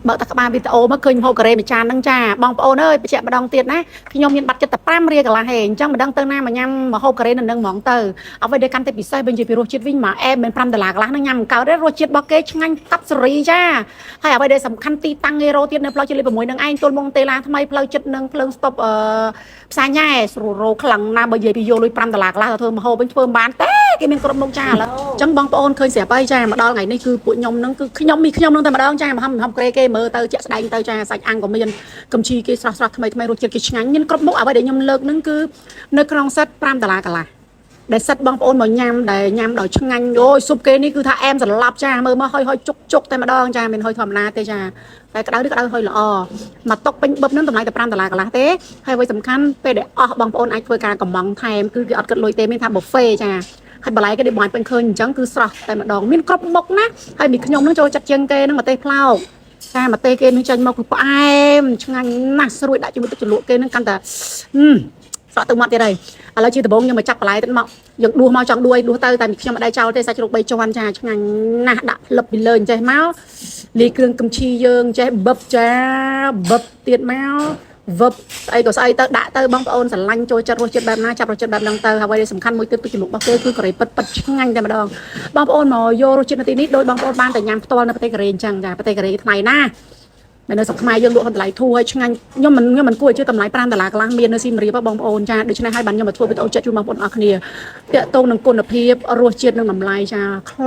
បើតាក្បាលវីដេអូមកឃើញហូបការ៉េមួយចានហ្នឹងចាបងប្អូនអើយបញ្ជាក់ម្ដងទៀតណាខ្ញុំមានបាត់ចិត្តតែ5រៀលកន្លះហេអញ្ចឹងមិនដឹងទៅណាមកញ៉ាំមកហូបការ៉េនៅនឹងហ្មងទៅអ្វីដែលកាន់តែពិសេសវិញជាពីរសជាតិវិញមកអែមមិន$5កន្លះហ្នឹងញ៉ាំកើតទេរសជាតិរបស់គេឆ្ងាញ់កាប់សេរីចាហើយអ្វីដែលសំខាន់ទីតាំងគេរោទៀតនៅផ្លូវជាតិលេខ6នឹងឯងទល់មុខតេឡាថ្មីផ្លូវចិត្តនឹងភ្លើងស្តុបផ្សារញ៉ែស្រួលរោខ្លាំងណាស់បើនិយាយពីយកលុយ$5កន្លះទៅធ្វើមកហូបវិញធ្វើមិនបានទេគេមានគ្រប់មុខចាឥឡូវអញ្ចឹងបងប្អូនឃើញស្រាប់ហើយចាមកដល់ថ្ងៃនេះគឺពួកខ្ញុំនឹងគឺខ្ញុំនឹងតែម្ដងចាមហំក្រេគេមើលទៅជាក់ស្ដែងទៅចាសាច់អាំងក៏មានកំជីគេស្រស់ថ្មីរសជាតិគេឆ្ងាញ់មានគ្រប់មុខអ្វីដែលខ្ញុំលើកនឹងគឺនៅក្នុងសិត$5កន្លះដែលសិតបងប្អូនមកញ៉ាំដែលញ៉ាំដោយឆ្ងាញ់អូយស៊ុបគេនេះគឺថាអែមសន្លប់ចាមើលមកហុយជុកតែម្ដងចាមានហុយធម្មតាទេចាតែក្តៅនេះក្តៅហុយល្អមកតុកពេញបឹបនឹងតម្លៃតែ$5កន្លះទេហើយអ្វីសំខាន់ពេលដែលអស់បងប្អូនអាចធ្វើការកំងថែមគឺគេអត់គិតលុយទេមានថា buffet ចាហើយបន្លែគេដូចបងពេញឃើញអញ្ចឹងគឺស្រស់តែម្ដងមានគ្រប់មុខណាហើយមីខ្ញុំនឹងចូលចិត្តជាងគេនឹងម្ទេសផ្លោកចាម្ទេសគេនឹងចេញមកគឺផ្អែមឆ្ងាញ់ណាស់ស្រួយដាក់ជាមួយទឹកជ្រលក់គេនឹងកាន់តែស្រក់ទៅមាត់ទៀតហើយឥឡូវជាដំបូងខ្ញុំមកចាប់បន្លែទឹកមកយើងដួសមកចង់ដួសទៅតែខ្ញុំអត់ដែរចោលទេសាច់ជ្រូក3ជាន់ចាឆ្ងាញ់ណាស់ដាក់លឹបពីលើចេះមកលាយគ្រឿងកំជីយើងចេះបឹបចាបឹបទៀតមកវឹបស្អីក៏ស្អីទៅដាក់ទៅបងប្អូនស្រឡាញ់ចូលចិត្តរសជាតិបែបណាចាប់រសជាតិបែបហ្នឹងទៅហើយអ្វីដែលសំខាន់មួយទៀតទឹកជ្រលក់របស់គេគឺកូរ៉េពិតឆ្ងាញ់តែម្ដងបងប្អូនមកយករសជាតិនៅទីនេះដោយបងប្អូនបានតែញ៉ាំផ្ទាល់នៅប្រទេសកូរ៉េអញ្ចឹងចាប្រទេសកូរ៉េថ្លៃណានៅស្រុកខ្មែរយើងលក់តម្លៃធូរហើយឆ្ងាញ់ខ្ញុំមិនគួរឲ្យជឿតម្លៃ$5កន្លះមាននៅស៊ីមរៀបបងប្អូនចាដូច្នេះហើយបានខ្ញុំមកធ្វើវីដេអូចែកជូនបងប្អូនអរគ្នាតាក់ទងនឹងគុណភាពរសជាតិនិងតម្លៃចា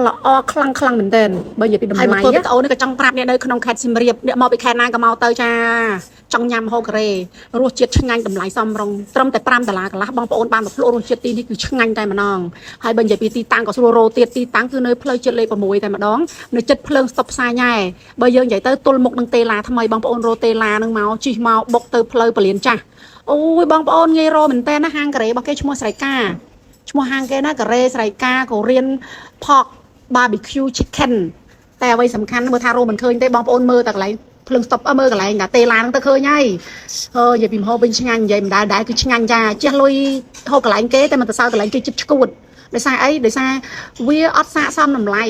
ល្អខ្លាំងមែនទែនបើនិយាយពីតម្លៃហើយវីដេអូនេះក៏ចង់ប្រាប់អ្នកនៅក្នុងខេត្តស៊ីមរៀបអ្នកមកពីខេត្តណាក៏មកទៅចាចង់ញ៉ាំហូបការ៉េរសជាតិឆ្ងាញ់តម្លៃសមរម្យត្រឹមតែ$5កន្លះបងប្អូនបានមកភ្លក់រសជាតិទីនេះគឺឆ្ងាញ់តែម្ដងហើយបើនិយាយពីទីតាំងក៏ស្រួលរោទៀតទីតាំងគឺនៅផ្លូវជាតិលេខ6តែម្ដងនៅចិត្តភ្លើងស្តុបផ្សារញ៉ែបើយើងនិយាយទៅទល់មុខនឹងតេឡាថ្មីបងប្អូនរោតេឡានឹងមកជិះមកបុកទៅផ្លូវពលានចាស់អូយបងប្អូនងាយរោមែនតើណាហាងការ៉េរបស់គេឈ្មោះស្រៃកាឈ្មោះហាងគេណាការ៉េស្រៃកាកូរ៉ៀន pork barbecue chicken តែអ្វីសំខាន់មើលថារោមិនឃើញទេបងប្អូនមើលតែកន្លែងភ្លើងស្តុបមើលកន្លែងតាតេឡាហ្នឹងទៅឃើញហើយនិយាយពីម្ហូបវិញឆ្ងាញ់និយាយមិនដែរគឺឆ្ងាញ់ចាចេះលុយហូបកន្លែងគេតែមិនទៅសើកន្លែងគេចិត្តឈួតដោយសារអីដោយសារវាអត់ស័ក្តិសមតម្លៃ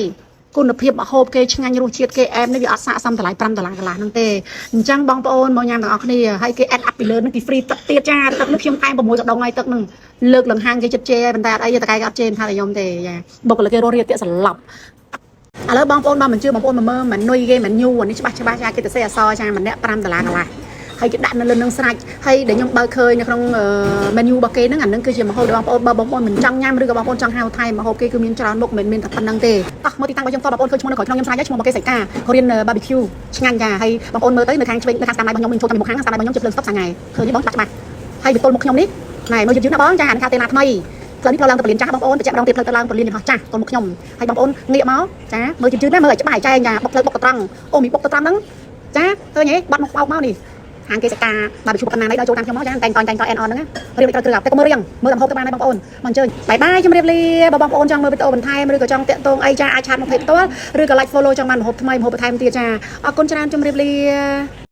គុណភាពម្ហូបគេឆ្ងាញ់រសជាតិគេអែមនេះវាអត់ស័ក្តិសមតម្លៃ$5កន្លះហ្នឹងទេអញ្ចឹងបងប្អូនមកញ៉ាំទាំងអស់គ្នាហើយគេ add up ពីលើហ្នឹងគេ free ទឹកទៀតចាទឹកនេះខ្ញុំតែ6កដងហើយទឹកហ្នឹងលើកឡើងហាងគេចិត្តជេរប៉ុន្តែអត់អីតកែគេអត់ជេរថាតែខ្ញុំទេចាបុគ្គលិកគេរស់រាទៀតសន្លប់ឥឡូវបងប្អូនបានបញ្ជឿបងប្អូនមកមើលមិននុយគេមិនញូអានេះច្បាស់ចាគេទៅសេអសចាម្នាក់$5កន្លះហើយគេដាក់នៅលើនឹងស្រាច់ហើយដែលខ្ញុំបើឃើញនៅក្នុង menu របស់គេហ្នឹងអាហ្នឹងគឺជាម្ហូបរបស់បងប្អូនមិនចង់ញ៉ាំឬក៏បងប្អូនចង់ហៅថៃម្ហូបគេគឺមានច្រើនមុខមិនមែនតែប៉ុណ្្នឹងទេតោះមកទីតាំងរបស់ខ្ញុំតបងប្អូនឃើញឈ្មោះនៅក្រោយខ្ញុំស្រាច់ឈ្មោះរបស់គេសៃកាកូរ៉ៀន barbecue ឆ្ងាញ់ចាហើយបងប្អូនមើលទៅនៅខាងឆ្វេងនៅខាងស្ដាំដៃរបស់ខ្ញុំមានចូលតាមមុខខាងស្ដាំដៃរបស់ខ្ញុំជាភ្លើងស្តុបសាញ់ឃើញទេបងច្បាស់ហើយវាទល់មុខខ្ញុំនេះណែមើលយឺតណាបងចាអានេះថាតេឡាថ្មីផ្លូវនេះផ្លូវឡើងទៅពលានចាស់បងប្អូនបញ្ជាក់ម្ដងទៀតផ្លូវទៅឡើងពលានយន្តហោះចាស់ទល់មុខខ្ញុំហើយបងប្អូនងាកមកចាមើលយឺតណាមើលឲ្យច្បាស់ឲ្យចែងចាបុកផ្លូវបុកទៅត្រង់អូមីបុកទៅត្រង់ហ្នឹងចាឃើញទេបាត់មកបោកមកនេះហាងគេសកាបាទជួបកណ្ណានេះដល់ចូលតាមខ្ញុំមកចាតែងតអនហ្នឹងរៀបត្រូវតែក៏មើលរៀងមើលតែហូបទៅបានហើយបងប្អូនមកអញ្ជើញបាយបាយជម្រាបលាបើបងប្អូនចង់មើលវីដេអូបន្ថែមឬក៏ចង់តាក់ទងអីចាអាចឆាតមកពេកផ្ទាល់ឬក៏ like follow ចង់បានម្ហូបថ្មីម្ហូបបន្ថែមទៀតចាអរគុណច្រើនជម្រាបលា